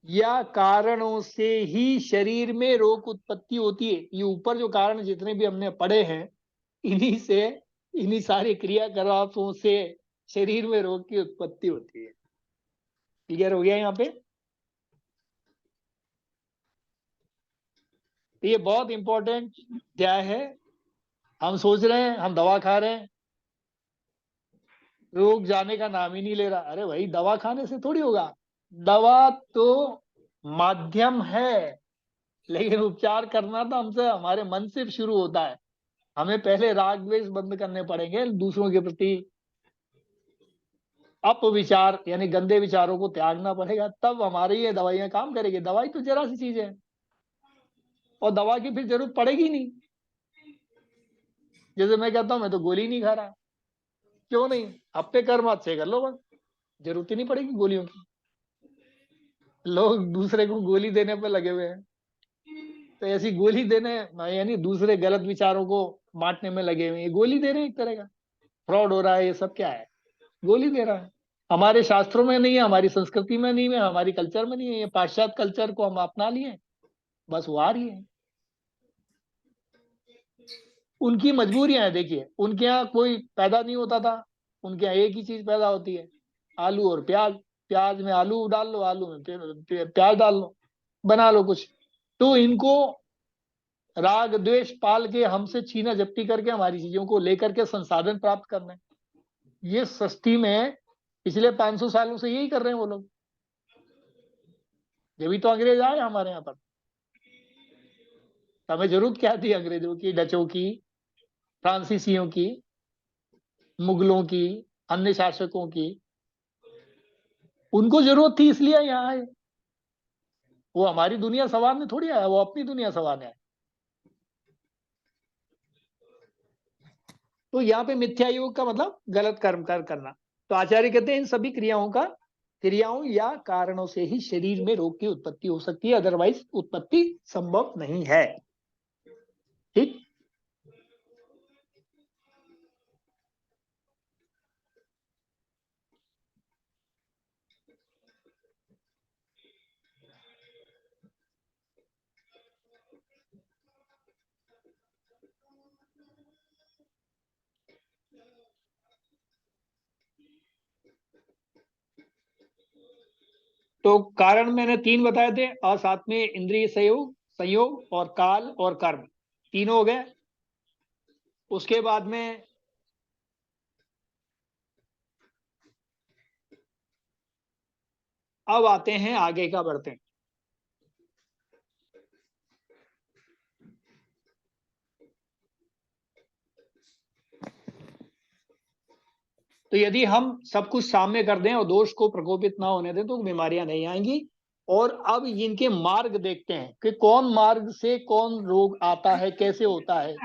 या कारणों से ही शरीर में रोग उत्पत्ति होती है। ये ऊपर जो कारण जितने भी हमने पढ़े हैं, इन्हीं से, इन्हीं सारे क्रियाकलापों से शरीर में रोग की उत्पत्ति होती है। क्लियर हो गया यहाँ पे। तो ये बहुत इंपॉर्टेंट अध्याय है। हम सोच रहे हैं हम दवा खा रहे हैं, रोग जाने का नाम ही नहीं ले रहा, अरे भाई दवा खाने से थोड़ी होगा, दवा तो माध्यम है, लेकिन उपचार करना तो हमसे, हमारे मन से शुरू होता है। हमें पहले राग द्वेष बंद करने पड़ेंगे, दूसरों के प्रति अपविचार यानी गंदे विचारों को त्यागना पड़ेगा, तब हमारी ये दवाइयां काम करेगी। दवाई तो जरा सी चीज है, और दवा की फिर जरूरत पड़ेगी नहीं। जैसे मैं कहता हूं मैं तो गोली नहीं खा रहा, क्यों नहीं, हफ्ते कर्म अच्छे कर लो बस, जरूरत ही नहीं पड़ेगी गोलियों की। लोग दूसरे को गोली देने पर लगे हुए हैं, तो ऐसी गोली देने यानी दूसरे गलत विचारों को बांटने में लगे हुए हैं, ये गोली दे रहे हैं, एक तरह का फ्रॉड हो रहा है, ये सब क्या है, गोली दे रहा है। हमारे शास्त्रों में नहीं है, हमारी संस्कृति में नहीं है, हमारी कल्चर में नहीं है, ये पाश्चात्य कल्चर को हम अपना लिए, बस वो आ रही है। उनकी मजबूरियां हैं, देखिए उनके यहाँ कोई पैदा नहीं होता था, उनके यहाँ एक ही चीज पैदा होती है, आलू और प्याज, प्याज में आलू डाल लो, आलू में प्याज डाल लो, बना लो कुछ। तो इनको राग द्वेष पाल के हमसे छीना झपटी करके हमारी चीजों को लेकर के संसाधन प्राप्त करना है, ये सृष्टि में पिछले 500 सालों से यही कर रहे हैं वो लोग। जब भी तो अंग्रेज आए हमारे यहाँ पर, हमें जरूरत क्या थी अंग्रेजों की, डचों की, फ्रांसीसियों की, मुगलों की, अन्य शासकों की, उनको जरूरत थी इसलिए यहाँ आए। वो हमारी दुनिया संवारने थोड़ी आया, वो अपनी दुनिया संवारने आए। तो यहाँ पे मिथ्या योग का मतलब गलत कर्म करना। तो आचार्य कहते हैं इन सभी क्रियाओं या कारणों से ही शरीर में रोग की उत्पत्ति हो सकती है, अदरवाइज उत्पत्ति संभव नहीं है। ठीक। तो कारण मैंने 3 बताए थे, असात्मीय, इंद्रिय संयोग संयोग और काल और कर्म, तीनों हो गए। उसके बाद में अब आते हैं आगे का, बढ़ते हैं। तो यदि हम सब कुछ साम्य कर दें और दोष को प्रकोपित ना होने दें तो बीमारियां नहीं आएंगी। और अब इनके मार्ग देखते हैं कि कौन मार्ग से कौन रोग आता है, कैसे होता है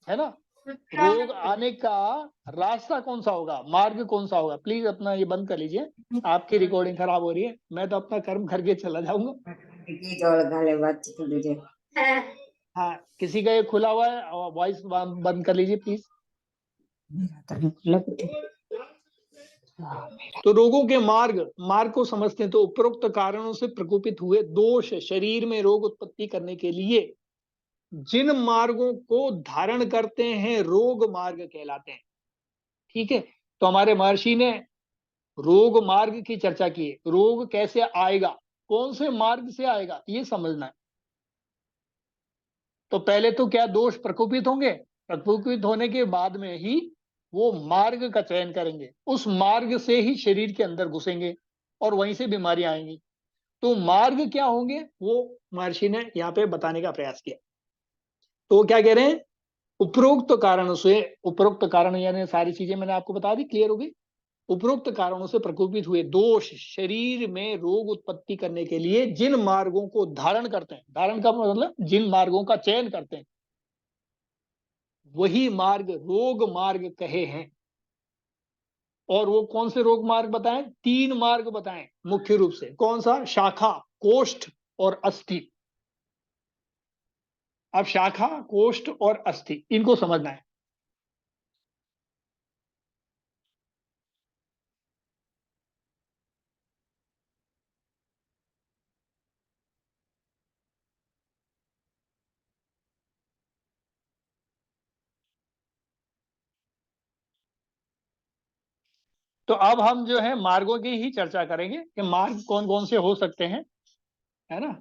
ना। रोग आने का रास्ता कौन सा होगा, मार्ग कौन सा होगा। प्लीज अपना ये बंद कर लीजिए, आपकी रिकॉर्डिंग खराब हो रही है, मैं तो अपना कर्म करके चला जाऊंगा। हाँ, किसी का ये खुला हुआ है, वॉइस बंद कर लीजिए प्लीज। तो रोगों के मार्ग को समझते हैं। तो उपरोक्त कारणों से प्रकोपित हुए दोष शरीर में रोग उत्पत्ति करने के लिए जिन मार्गों को धारण करते हैं रोग मार्ग कहलाते हैं। ठीक है। तो हमारे महर्षि ने रोग मार्ग की चर्चा की है। रोग कैसे आएगा, कौन से मार्ग से आएगा, ये समझना है। तो पहले तो क्या दोष प्रकोपित होंगे, प्रकोपित होने के बाद में ही वो मार्ग का चयन करेंगे, उस मार्ग से ही शरीर के अंदर घुसेंगे और वहीं से बीमारी आएंगी। तो मार्ग क्या होंगे वो महर्षि ने यहाँ पे बताने का प्रयास किया। तो वो क्या कह रहे हैं, उपरोक्त कारणों से, उपरोक्त कारण यानी सारी चीजें मैंने आपको बता दी, क्लियर होगी। उपरोक्त कारणों से प्रकोपित हुए दोष शरीर में रोग उत्पत्ति करने के लिए जिन मार्गों को धारण करते हैं, धारण का मतलब जिन मार्गों का चयन करते हैं, वही मार्ग रोग मार्ग कहे हैं। और वो कौन से रोग मार्ग बताएं, 3 मार्ग बताएं मुख्य रूप से। कौन सा, शाखा, कोष्ठ और अस्थि। अब शाखा, कोष्ठ और अस्थि, इनको समझना है। तो अब हम जो है मार्गों की ही चर्चा करेंगे कि मार्ग कौन कौन से हो सकते हैं, है ना।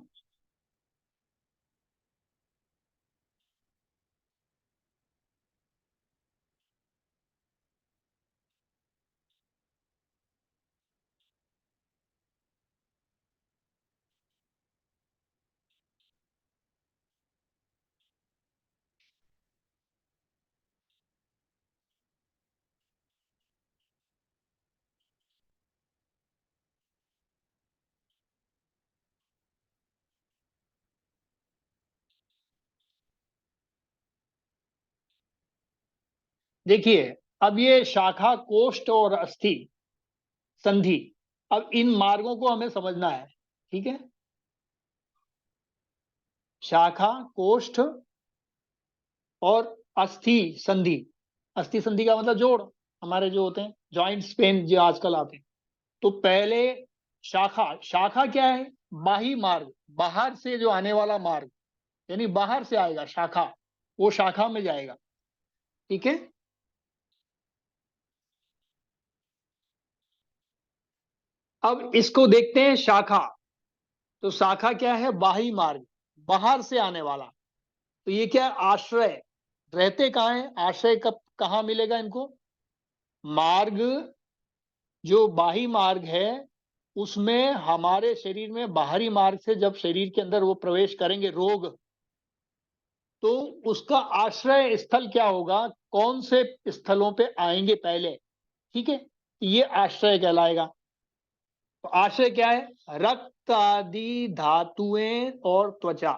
देखिए, अब ये शाखा, कोष्ठ और अस्थि, संधि, अब इन मार्गों को हमें समझना है। ठीक है। शाखा, कोष्ठ और अस्थि संधि। अस्थि संधि का मतलब जोड़, हमारे जो होते हैं जॉइंट्स पेन जो आजकल आते हैं। तो पहले शाखा, शाखा क्या है, बाही मार्ग, बाहर से जो आने वाला मार्ग, यानी बाहर से आएगा शाखा, वो शाखा में जाएगा। ठीक है। अब इसको देखते हैं शाखा। तो शाखा क्या है, बाही मार्ग, बाहर से आने वाला। तो ये क्या है, आश्रय, रहते कहाँ है, आश्रय कब कहाँ मिलेगा इनको। मार्ग, जो बाही मार्ग है उसमें हमारे शरीर में बाहरी मार्ग से जब शरीर के अंदर वो प्रवेश करेंगे रोग, तो उसका आश्रय स्थल क्या होगा, कौन से स्थलों पे आएंगे पहले। ठीक है। ये आश्रय कहलाएगा। तो आश्रय क्या है, रक्त आदि धातुएं और त्वचा।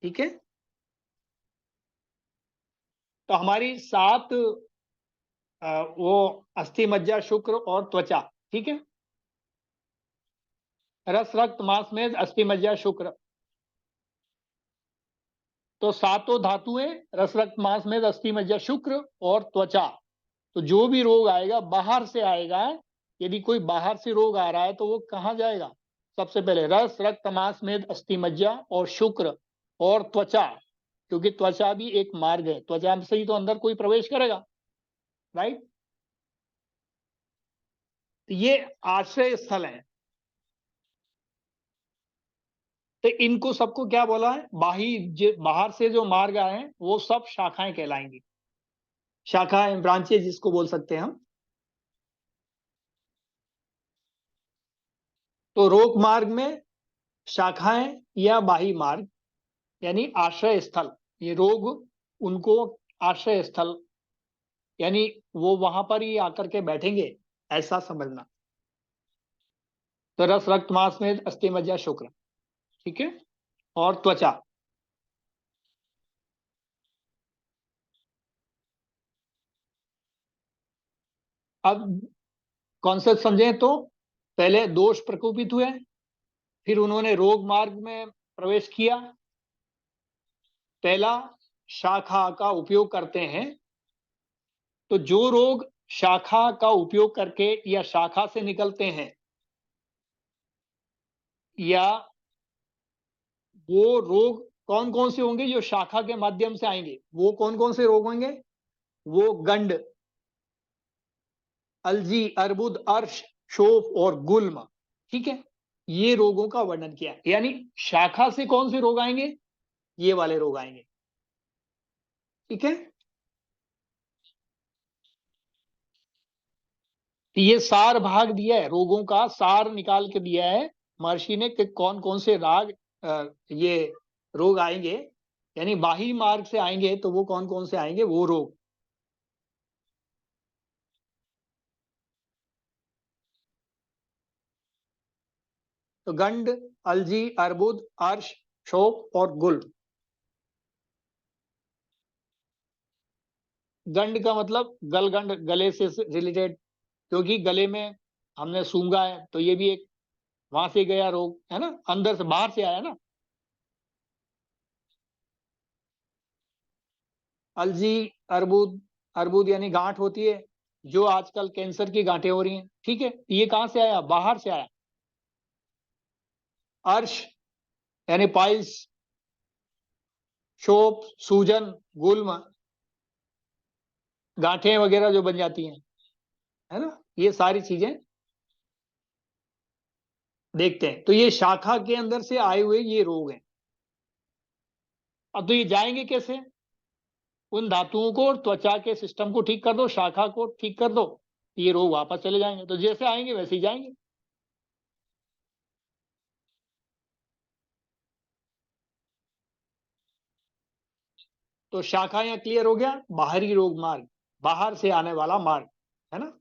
ठीक है। तो हमारी 7 वो अस्थि मज्जा शुक्र और त्वचा, ठीक है। रस रक्त मांस मेद अस्थि मज्जा शुक्र, तो सातों धातुएं रस रक्त मांस मेद अस्थि मज्जा शुक्र और त्वचा। तो जो भी रोग आएगा बाहर से आएगा, यदि कोई बाहर से रोग आ रहा है तो वो कहाँ जाएगा? सबसे पहले रस रक्त मांस मेद अस्थि मज्जा और शुक्र और त्वचा, क्योंकि त्वचा भी एक मार्ग है, त्वचा से ही तो अंदर कोई प्रवेश करेगा, राइट। तो ये आश्रय स्थल है। तो इनको सबको क्या बोला है? बाहर से जो मार्ग आए हैं वो सब शाखाएं कहलाएंगी, शाखाएं ब्रांचेज जिसको बोल सकते हैं हम। तो रोग मार्ग में शाखाएं या बाही मार्ग यानी आश्रय स्थल, ये रोग उनको आश्रय स्थल यानी वो वहां पर ही आकर के बैठेंगे, ऐसा समझना। तो रस रक्त मांस में अस्थि मज्जा शुक्र, ठीक है, और त्वचा। अब कॉन्सेप्ट समझे तो पहले दोष प्रकोपित हुए, फिर उन्होंने रोग मार्ग में प्रवेश किया। पहला, शाखा का उपयोग करते हैं, तो जो रोग शाखा का उपयोग करके या शाखा से निकलते हैं, या वो रोग कौन कौन से होंगे जो शाखा के माध्यम से आएंगे, वो कौन कौन से रोग होंगे? वो गंड, अलजी, अर्बुद, अर्श, शोफ और गुल्म, ठीक है। ये रोगों का वर्णन किया, यानी शाखा से कौन से रोग आएंगे? ये वाले रोग आएंगे, ठीक है। तो ये सार भाग दिया है, रोगों का सार निकाल के दिया है महर्षि ने कि कौन कौन से ये रोग आएंगे, यानी बाही मार्ग से आएंगे तो वो कौन कौन से आएंगे वो रोग। तो गंड, अलजी, अर्बुद, अर्श, शोक और गुल। गंड का मतलब गलगंड, गले से रिलेटेड, क्योंकि गले में हमने सूंघा है तो ये भी एक वहां से गया रोग है ना, अंदर से बाहर से आया ना। अलजी, अर्बुद, अर्बुद यानी गांठ होती है, जो आजकल कैंसर की गांठें हो रही हैं, ठीक है, ये कहां से आया? बाहर से आया। अर्श यानी पाइल्स, शोप सूजन, गुल्म गांठें वगैरह जो बन जाती हैं, है ना, ये सारी चीजें देखते हैं। तो ये शाखा के अंदर से आए हुए ये रोग हैं। अब तो ये जाएंगे कैसे? उन धातुओं को और त्वचा के सिस्टम को ठीक कर दो, शाखा को ठीक कर दो, ये रोग वापस चले जाएंगे। तो जैसे आएंगे वैसे ही जाएंगे। तो शाखाएं क्लियर हो गया, बाहरी रोग मार्ग, बाहर से आने वाला मार्ग, है ना।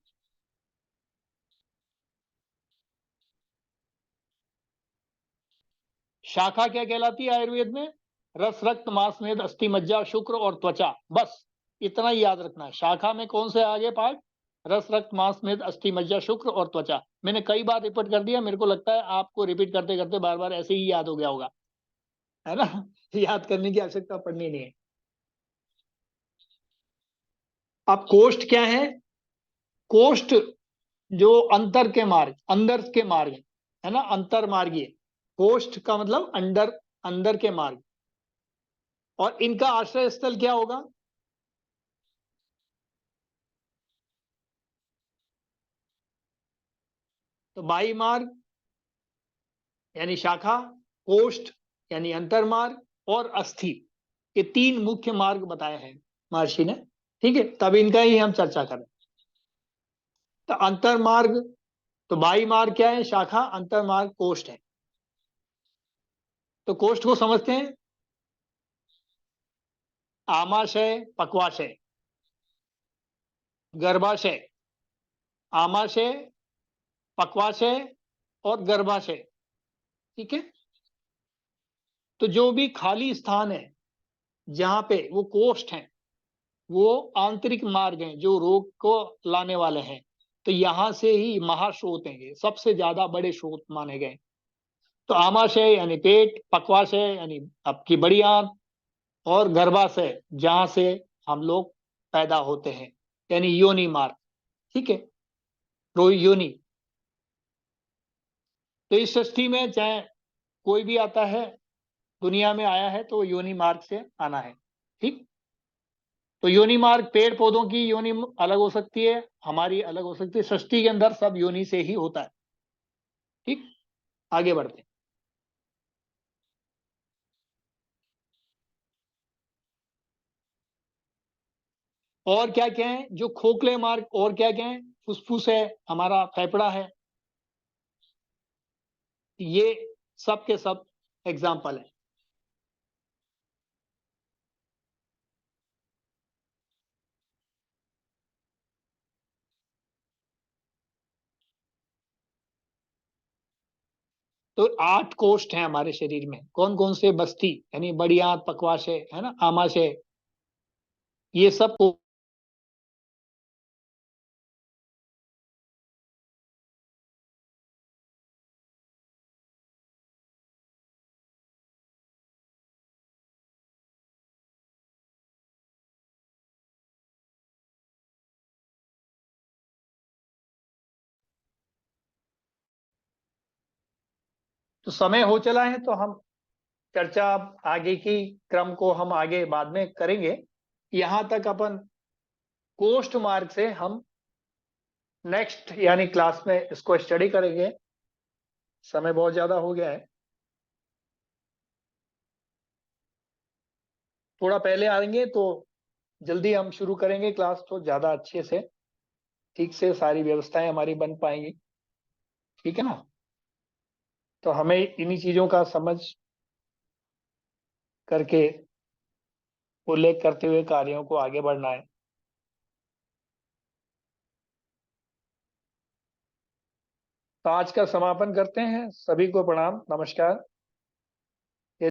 शाखा क्या कहलाती है आयुर्वेद में? रस रक्त मांस मेद अस्थि मज्जा शुक्र और त्वचा, बस इतना ही याद रखना है। शाखा में कौन से आगे पार्ट? रस रक्त मांस मेद अस्थि मज्जा शुक्र और त्वचा। मैंने कई बार रिपीट कर दिया, मेरे को लगता है आपको रिपीट करते करते बार बार ऐसे ही याद हो गया होगा, है ना। याद करने की आवश्यकता पड़नी नहीं है। अब कोष्ठ क्या है? कोष्ठ जो अंतर के मार्ग, अंदर के मार्ग है ना, अंतर मार्गीय। कोष्ठ का मतलब अंदर, अंदर के मार्ग। और इनका आश्रय स्थल क्या होगा? तो बाई मार्ग यानी शाखा, कोष्ठ यानी अंतर मार्ग, और अस्थि, ये तीन मुख्य मार्ग बताए हैं महर्षि ने, ठीक है। तब इनका ही हम चर्चा करें। तो अंतर मार्ग, तो बाई मार्ग क्या है? शाखा, अंतर मार्ग कोष्ठ है। तो कोष्ठ को समझते हैं, आमाशय, पक्वाशय, गर्भाशय, आमाशय, पक्वाशय और गर्भाशय, ठीक है। तो जो भी खाली स्थान है जहां पे वो कोष्ठ है, वो आंतरिक मार्ग हैं जो रोग को लाने वाले हैं। तो यहाँ से ही महास्रोत हैं, ये सबसे ज्यादा बड़े स्रोत माने गए। तो आमाशय यानी पेट, पक्वाशय यानी आपकी बड़ी आंत, और गर्भाशय जहां से हम लोग पैदा होते हैं, यानी योनि मार्ग। ठीक है, योनि। तो इस सृष्टि में चाहे कोई भी आता है, दुनिया में आया है, तो योनि मार्ग से आना है। ठीक। तो योनि मार्ग, पेड़ पौधों की योनि अलग हो सकती है, हमारी अलग हो सकती है, सृष्टि के अंदर सब योनि से ही होता है। ठीक। आगे बढ़ते हैं। और क्या क्या है जो खोखले मार्ग, और क्या क्या है, फुसफुस है, हमारा फेफड़ा है, ये सब के सब एग्जाम्पल है। तो 8 कोष्ठ हैं हमारे शरीर में, कौन कौन से? बस्ती यानी बड़ी आंत, पकवाशय है ना, आमाशय, ये सब को। तो समय हो चला है, तो हम चर्चा अब आगे की क्रम को हम आगे बाद में करेंगे। यहाँ तक अपन कोष्ठ मार्ग से हम नेक्स्ट यानी क्लास में इसको स्टडी करेंगे। समय बहुत ज्यादा हो गया है, थोड़ा पहले आएंगे तो जल्दी हम शुरू करेंगे क्लास, तो ज्यादा अच्छे से ठीक से सारी व्यवस्थाएं हमारी बन पाएंगी। ठीक है ना? तो हमें इन्हीं चीजों का समझ करके उल्लेख करते हुए कार्यों को आगे बढ़ना है। तो आज का समापन करते हैं। सभी को प्रणाम, नमस्कार।